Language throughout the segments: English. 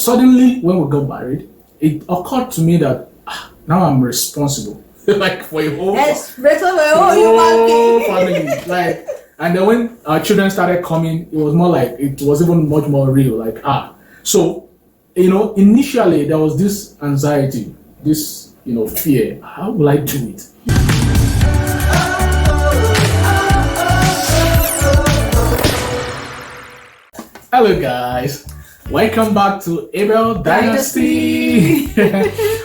Suddenly, when we got married, it occurred to me that now I'm responsible, like for a whole, family. Like, and then when our children started coming, it was more like it was even much more real. Like so initially there was this anxiety, this fear. How will I do it? Hello guys, welcome back to Abel Dynasty.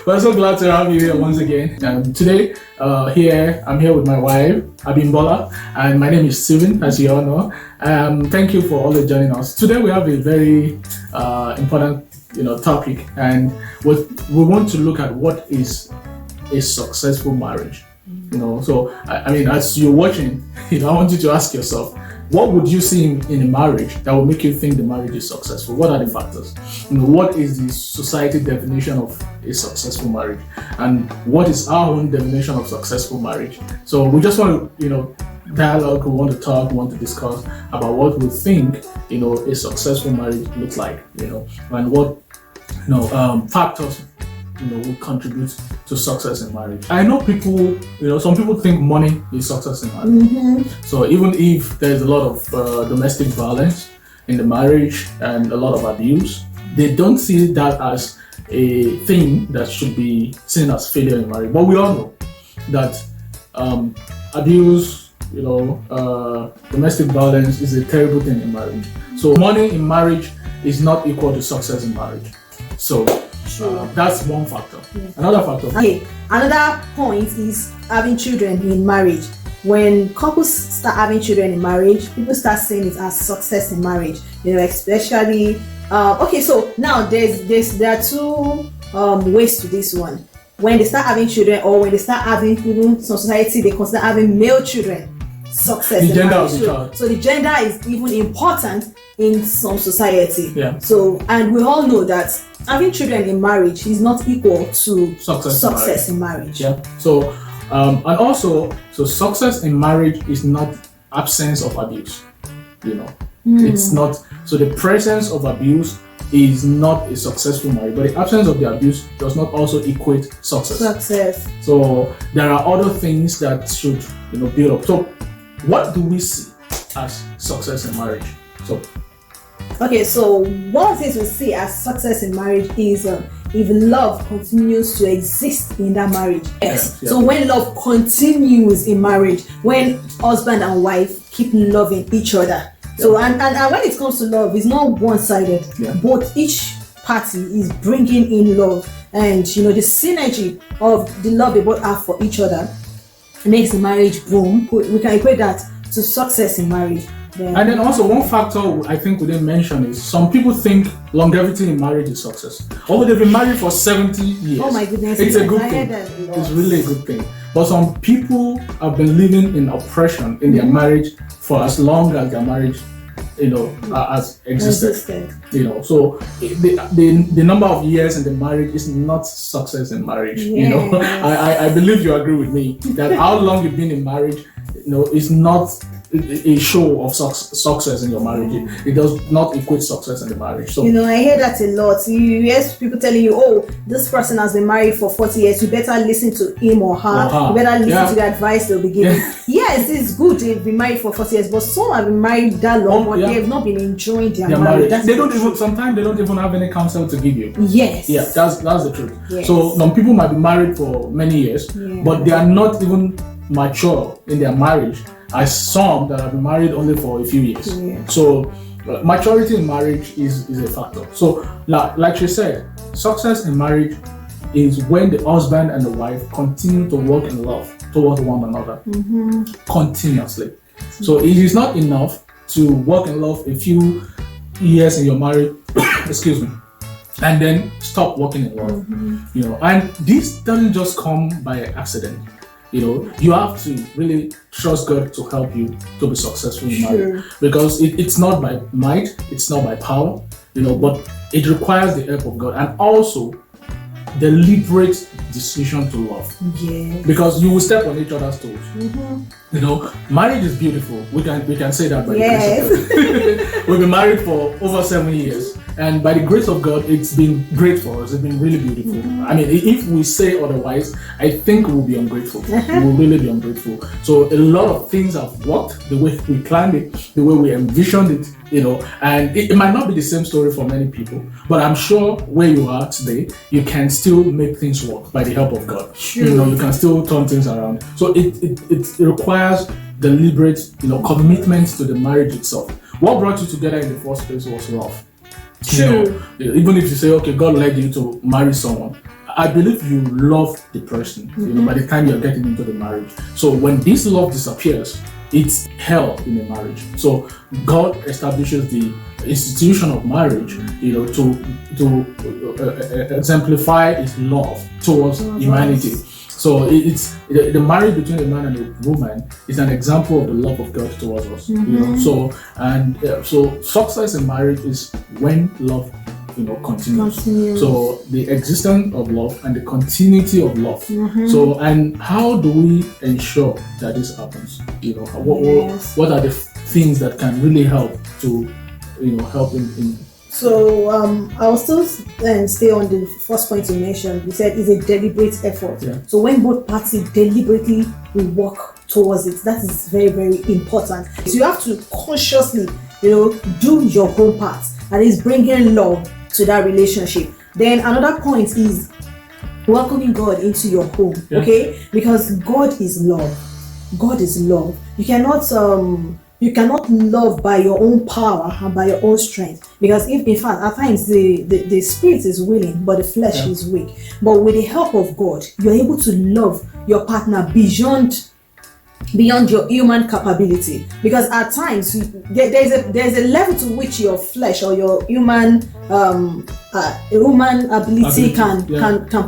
We're so glad to have you here once again. Today, I'm here with my wife, Abimbola, and my name is Steven, as you all know. Thank you for always joining us. Today we have a very important, topic, and we want to look at what is a successful marriage. So I mean, as you're watching, I want you to ask yourself, what would you see in a marriage that will make you think the marriage is successful? What are the factors? What is the society definition of a successful marriage? And what is our own definition of successful marriage? So we just want to, dialogue, we want to talk, we want to discuss about what we think, a successful marriage looks like, and what, factors will contribute to success in marriage. I know people, some people think money is success in marriage. Mm-hmm. So even if there's a lot of domestic violence in the marriage and a lot of abuse, they don't see that as a thing that should be seen as failure in marriage. But we all know that abuse, domestic violence is a terrible thing in marriage. So money in marriage is not equal to success in marriage. So that's one factor. Yes. Another factor. Okay, another point is having children in marriage. When couples start having children in marriage, people start seeing it as success in marriage. Especially so now there are two ways to this one. When they start having children, or when they start having, even some society they consider having male children success the in gender marriage. Of the child. So the gender is even important in some society. Yeah. So, and we all know that having children in marriage is not equal to success in marriage. Yeah. So, and also, success in marriage is not absence of abuse. It's not. So the presence of abuse is not a successful marriage, but the absence of the abuse does not also equate success. So there are other things that should, build up. So what do we see as success in marriage? So one of the things we see as success in marriage is if love continues to exist in that marriage. Yes. Yeah. So when love continues in marriage, when husband and wife keep loving each other. Yeah. So and when it comes to love, it's not one-sided. Yeah. Both each party is bringing in love, and the synergy of the love they both have for each other makes the marriage boom. We can equate that to success in marriage. Yeah. And then also one factor I think we didn't mention is some people think longevity in marriage is success. Oh, they've been married for 70 years. Oh my goodness. It's a good thing. It's really a good thing. But some people have been living in oppression in their marriage for as long as their marriage, has existed. So the number of years in the marriage is not success in marriage. Yes. I believe you agree with me that how long you've been in marriage, is not a show of success in your marriage. It does not equate success in the marriage. So I hear that a lot. You hear people telling you, oh, this person has been married for 40 years, you better listen to him or her. You better listen to the advice they'll be giving. Yes, it's good they've been married for 40 years, but some have been married that long, but they've not been enjoying their marriage. Sometimes they don't even have any counsel to give you. Yes. Yeah, that's the truth. Yes. So some people might be married for many years, but they are not even mature in their marriage. As some that have been married only for a few years. Yeah. So maturity in marriage is a factor. So like she said, success in marriage is when the husband and the wife continue to work in love towards one another continuously. So it is not enough to work in love a few years in your marriage, excuse me, and then stop working in love. And this doesn't just come by accident. You have to really trust God to help you to be successful in marriage, because it's not by might, it's not by power, but it requires the help of God, and also deliberate decision to love. Yes. Because you will step on each other's toes. Marriage is beautiful. We can say that by the grace of God. We've been married for over 7 years. And by the grace of God, it's been great for us. It's been really beautiful. I mean, if we say otherwise, I think we'll be ungrateful. We will really be ungrateful. So a lot of things have worked the way we planned it, the way we envisioned it, and it might not be the same story for many people, but I'm sure where you are today, you can still make things work by the help of God. You can still turn things around. So it requires deliberate, commitment to the marriage itself. What brought you together in the first place was love. Even if you say, okay, God led you to marry someone, I believe you love the person, by the time you're getting into the marriage. So when this love disappears, it's hell in a marriage. So God establishes the institution of marriage, to exemplify His love towards humanity. So it's the marriage between a man and a woman is an example of the love of God towards us. So success in marriage is when love continues. So the existence of love and the continuity of love. So, and how do we ensure that this happens? What are the things that can really help to help in So I'll still stay on the first point you mentioned. You said it's a deliberate effort. So when both parties deliberately will work towards it, that is very, very important. So you have to consciously, do your own part, and it's bringing love to that relationship. Then another point is welcoming God into your home, okay? Because God is love. God is love. You cannot love by your own power and by your own strength, because if in fact at times the spirit is willing but the flesh is weak. But with the help of God, you're able to love your partner beyond your human capability, because at times there's a level to which your flesh or your human ability can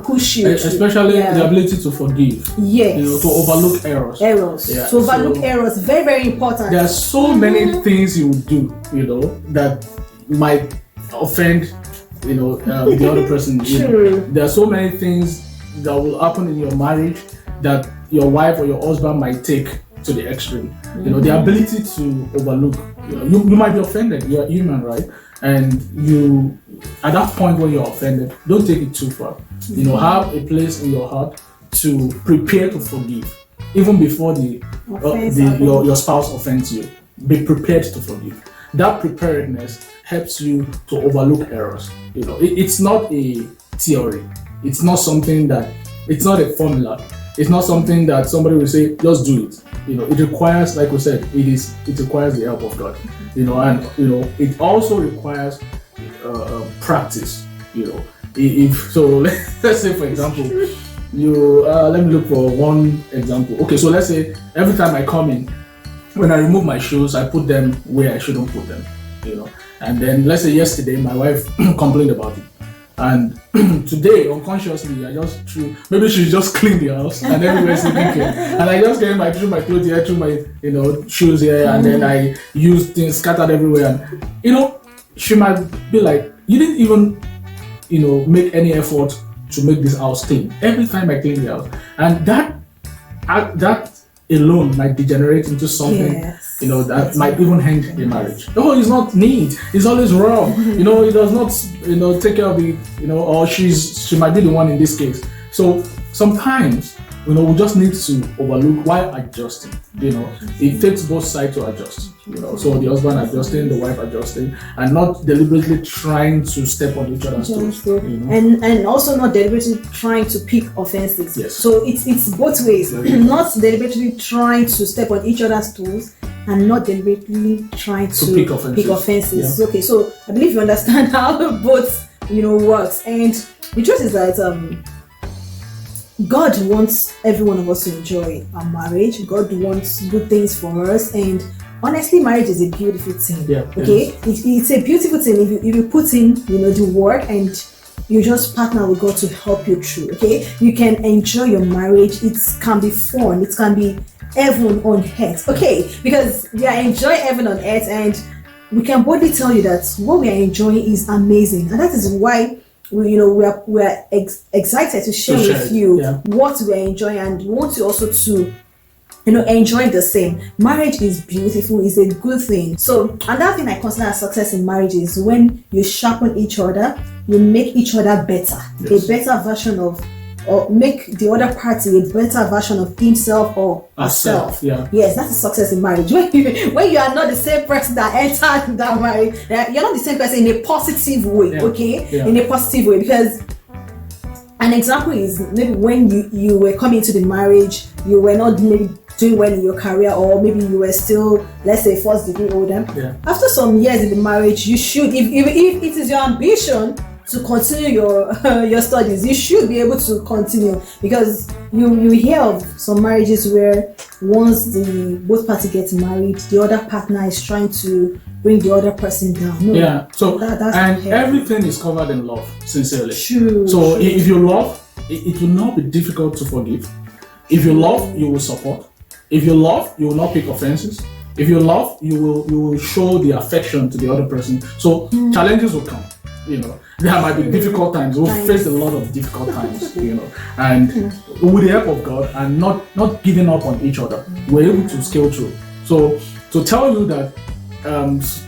push you, especially the ability to forgive, to overlook errors. To overlook errors, very, very important. There are so many things you would do that might offend the other person. There are so many things that will happen in your marriage that your wife or your husband might take to the extreme. The ability to overlook. You might be offended. You're human, right? And you, at that point when you're offended, don't take it too far. Have a place in your heart to prepare to forgive, even before your spouse offends you. Be prepared to forgive. That preparedness helps you to overlook errors. It's not a theory. It's not something that. It's not a formula. It's not something that somebody will say, just do it. It requires, like we said, it requires the help of God. It also requires practice. If so, let's say for example, let me look for one example. Okay, so let's say every time I come in, when I remove my shoes, I put them where I shouldn't put them. And then let's say yesterday my wife complained about it. And today, unconsciously, I just threw, maybe she just cleaned the house and everywhere's looking clean. And I just came, I threw my clothes here, threw my, shoes here, and then I used things scattered everywhere. And, she might be like, you didn't even, make any effort to make this house clean. Every time I clean the house. And that alone might degenerate into something that might even end the marriage. Oh, it's not neat, it's always wrong. It does not take care of the or she might be the one in this case. So sometimes we just need to overlook while adjusting. It takes both sides to adjust. So the husband adjusting, the wife adjusting, and not deliberately trying to step on each other's toes. And also not deliberately trying to pick offenses. Yes. So it's both ways. Not deliberately trying to step on each other's toes, and not deliberately trying to pick offenses. Okay, so I believe you understand how both works. And the truth is that God wants every one of us to enjoy our marriage. God wants good things for us, and honestly, marriage is a beautiful thing. Okay, it's a beautiful thing if you put in the work and you just partner with God to help you through. Okay, you can enjoy your marriage. It can be fun. It can be heaven on earth. Okay, because we are enjoying heaven on earth, and we can boldly tell you that what we are enjoying is amazing, and that is why we are excited to share with you what we are enjoying, and we want you also to enjoying the same. Marriage is beautiful, it's a good thing. So another thing I consider as success in marriage is when you sharpen each other, you make each other better, a better version of, or make the other party a better version of himself or herself. Yes, that's a success in marriage. When you are not the same person that entered that marriage, you're not the same person in a positive way, in a positive way. Because an example is maybe when you were coming to the marriage, you were not maybe doing well in your career, or maybe you were still, let's say, first degree older. After some years in the marriage, you should, if it is your ambition to continue your studies, you should be able to continue, because you hear of some marriages where once the both party gets married, the other partner is trying to bring the other person down. So that's everything is covered in love, sincerely. So if you love, it will not be difficult to forgive. If you love, you will support. If you love, you will not pick offenses. If you love, you will show the affection to the other person. So challenges will come. There might be difficult times. We'll face a lot of difficult times, and with the help of God and not giving up on each other, we're able to scale through. So to tell you that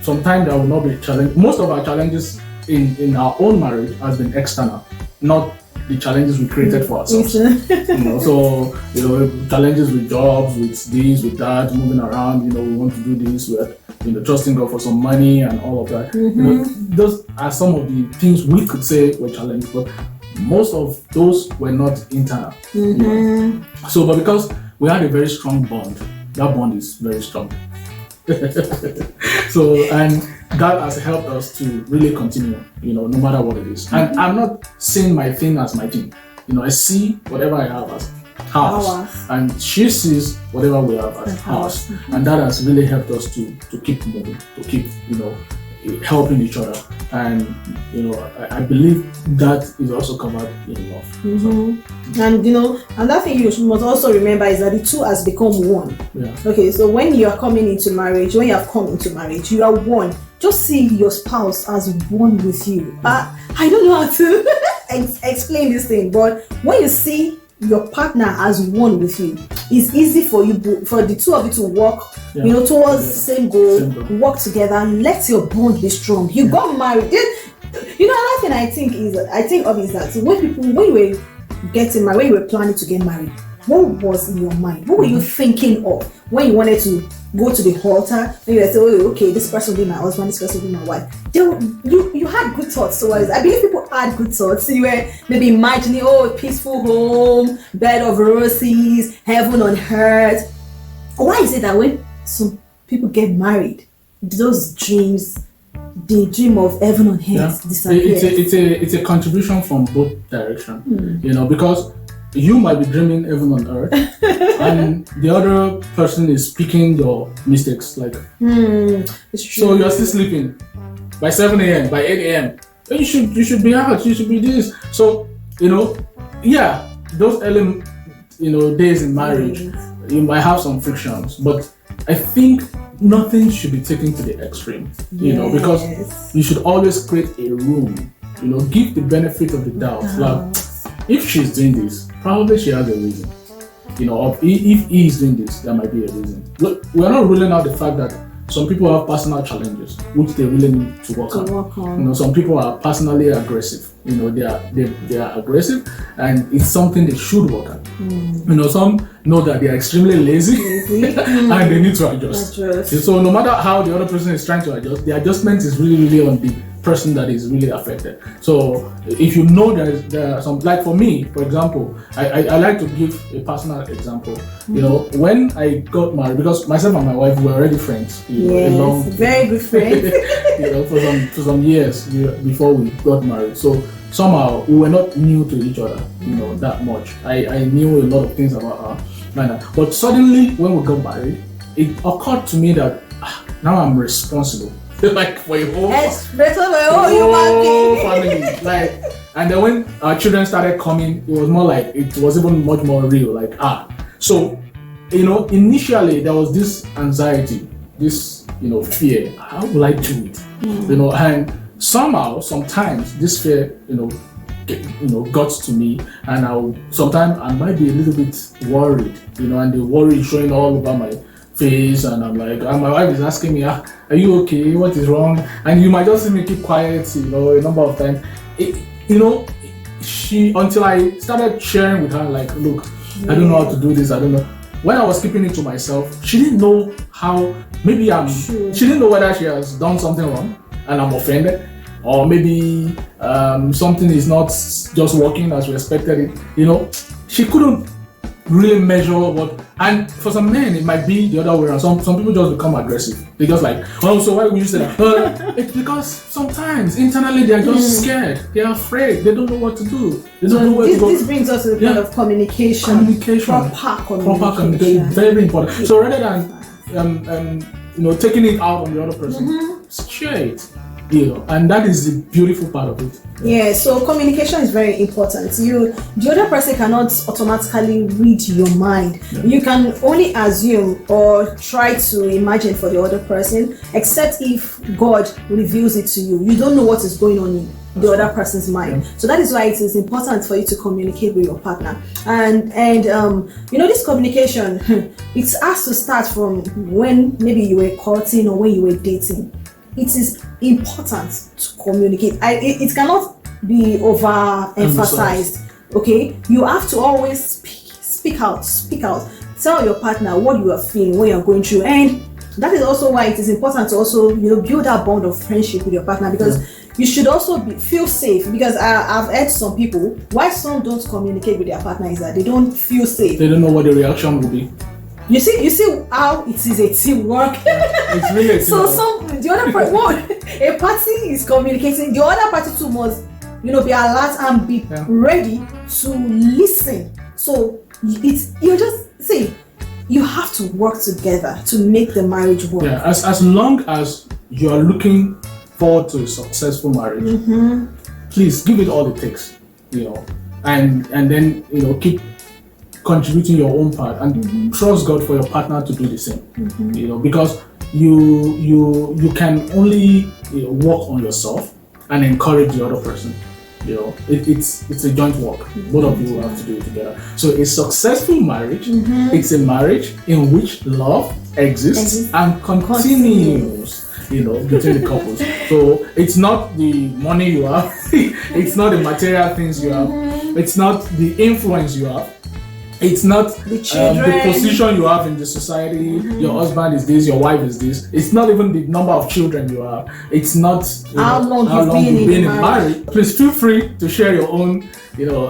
sometimes there will not be challenge. Most of our challenges in our own marriage has been external, not the challenges we created for ourselves. So challenges with jobs, with this, with that, moving around. We want to do this. We're trusting God for some money and all of that. Those are some of the things we could say were challenges, but most of those were not internal. So, but because we had a very strong bond, that bond is very strong. So, and God has helped us to really continue, no matter what it is. And I'm not seeing my thing as my thing. I see whatever I have as house, and she sees whatever we have as house, and that has really helped us to keep moving, to keep helping each other, and I believe that is also covered in love. And another thing you must also remember is that the two has become one. Okay, so when you are coming into marriage, when you have come into marriage, you are one. Just see your spouse as one with you. I don't know how to explain this thing, but when you see your partner as one with you, it's easy for the two of you to work towards the same goal, work together, and let your bond be strong. You got married. Another thing I think of is that when you were getting married, when you were planning to get married, what was in your mind? What were you thinking of when you wanted to go to the altar? When you were saying, okay, this person will be my husband, this person will be my wife. You had good thoughts. So I believe people had good thoughts. So you were maybe imagining, a peaceful home, bed of roses, heaven on earth. Why is it that when some people get married, those dreams, the dream of heaven on earth disappears? It's a contribution from both directions. Because you might be dreaming heaven on earth, and the other person is picking your mistakes. It's true. So you're still sleeping by 7 a.m., by 8 a.m. You should be out. You should be this. So those early days in marriage, you might have some frictions, but I think nothing should be taken to the extreme. Because you should always create a room. Give the benefit of the doubt. If she's doing this, probably she has a reason. If he is doing this, there might be a reason. Look, we're not ruling out the fact that some people have personal challenges which they really need to work on. Some people are personally aggressive. They are aggressive, and it's something they should work on. Some know that they are extremely lazy and they need to adjust. So no matter how the other person is trying to adjust, the adjustment is really, really on the person that is really affected. So if there are some, like for me, for example, I like to give a personal example. When I got married, because myself and my wife were already friends, very good friends, for some years before we got married. So somehow we were not new to each other, that much. I knew a lot of things about her, but suddenly when we got married, it occurred to me that now I'm responsible. For a whole family. And then when our children started coming, it was more like, it was even much more real. So, initially there was this anxiety, this, fear. How will I do it? And somehow, sometimes this fear, got to me, and sometimes I might be a little bit worried, and the worry is showing all over my face, and I'm like, and my wife is asking me, are you okay? What is wrong? And you might just see me keep quiet, a number of times. Until I started sharing with her, like, look, I don't know how to do this, I don't know. When I was keeping it to myself, she didn't know how, she didn't know whether she has done something wrong and I'm offended, or maybe something is not just working as we expected it. She couldn't really measure and for some men it might be the other way around. Some people just become aggressive. They just like, oh, so why would you say that? It's because sometimes internally they are just scared. They are afraid. They don't know what to do. They don't know where to go. This brings us to the point of communication. Proper communication. Very important. So rather than taking it out on the other person, share it. And that is the beautiful part of it. Yeah, so communication is very important. The other person cannot automatically read your mind. Yeah. You can only assume or try to imagine for the other person, except if God reveals it to you. You don't know what is going on in the other person's mind. Yeah. So that is why it is important for you to communicate with your partner. And this communication, it has to start from when maybe you were courting or when you were dating. It is important to communicate. It cannot be overemphasized. Okay, you have to always speak out. Tell your partner what you are feeling, what you are going through, and that is also why it is important to also build that bond of friendship with your partner, because you should also feel safe. Because I've heard some people why some don't communicate with their partner is that they don't feel safe. They don't know what the reaction will be. You see how it is a teamwork. It's really a teamwork. So the other party, a party is communicating. The other party too must, be alert and be ready to listen. So you have to work together to make the marriage work. Yeah, as long as you are looking forward to a successful marriage, please give it all it takes. And then keep contributing your own part and trust God for your partner to do the same. Because you can only work on yourself and encourage the other person. It's a joint work. Both of you will have to do it together. So a successful marriage, it's a marriage in which love exists and continues. Between the couples. So it's not the money you have, it's not the material things you have, it's not the influence you have. It's not the position you have in the society. Your husband is this, your wife is this. It's not even the number of children you have. It's not how long you've been in marriage. Please feel free to share your own, your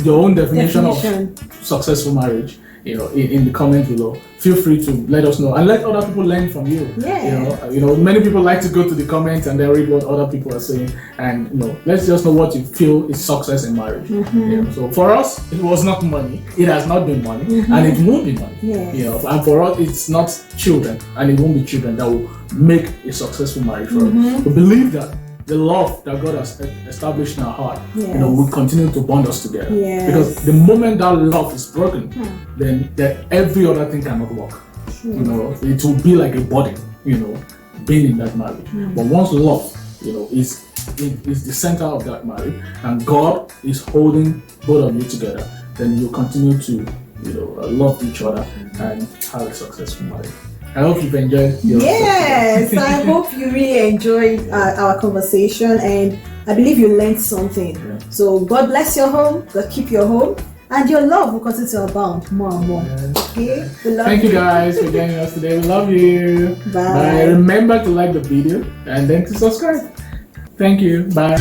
own definition of successful marriage. In the comment below. Feel free to let us know and let other people learn from you. Yeah. Many people like to go to the comments and they read what other people are saying, and let's just know what you feel is success in marriage. So for us, it was not money. It has not been money, and it won't be money. Yes. And for us, it's not children, and it won't be children that will make a successful marriage for us. We believe that the love that God has established in our heart, will continue to bond us together. Yes. Because the moment that love is broken, then every other thing cannot work. It will be like a burden, being in that marriage. But once love, is the center of that marriage, and God is holding both of you together, then you continue to, love each other and have a successful marriage. I hope you've enjoyed your Yes, I hope you really enjoyed our conversation, and I believe you learned something. So God bless your home, God keep your home, and your love will continue to abound more and more. Okay? We love Thank you guys for joining us today. We love you. Bye. Remember to like the video and then to subscribe. Thank you. Bye.